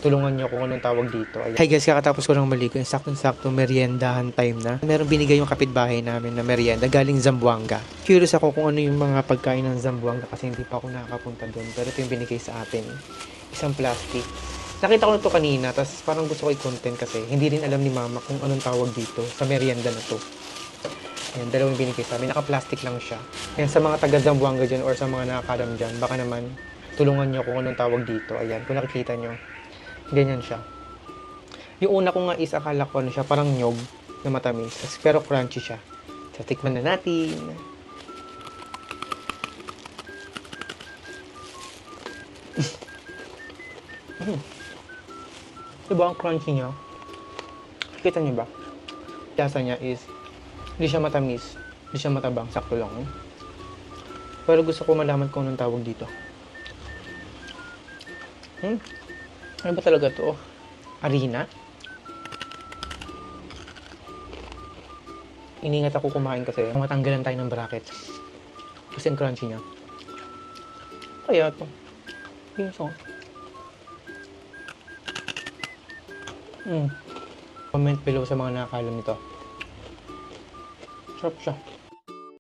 tulungan niyo kung anong tawag dito. Ayan. Hi guys, kakatapos ko lang maligo. Saktong-sakto meriendahan time na. Meron binigay yung kapitbahay namin na merienda galing Zamboanga. Curious ako kung ano yung mga pagkain ng Zamboanga kasi hindi pa ako nakakapunta doon. Pero ito yung binigay sa atin. Isang plastic. Nakita ko na to kanina, tapos parang gusto ko i-content kasi hindi rin alam ni mama kung anong tawag dito sa merienda na to. Ayan, dalawang binigay sa amin. Naka-plastic lang siya. Ayan, sa mga taga Zamboanga dyan or sa mga nakakalam dyan, baka naman tulungan nyo kung anong tawag dito. Ayan, kung nakikita nyo, ganyan siya. Yung una ko nga is akala ko ano siya, parang nyog na matamis. Pero crunchy siya. So, tikman na natin. Diba ang crunchy niya? Kita niyo ba? Lasa niya is hindi siya matamis, hindi siya matabang, sakto lang. Pero gusto ko malaman kung anong tawag dito. Ano ba talaga to? Harina? Iningat ako kumain kasi matanggalan tayo ng bracket. Kasi ang crunchy niya. Kaya to. Yung song. Comment below sa mga nakakalam nito. Sarap siya.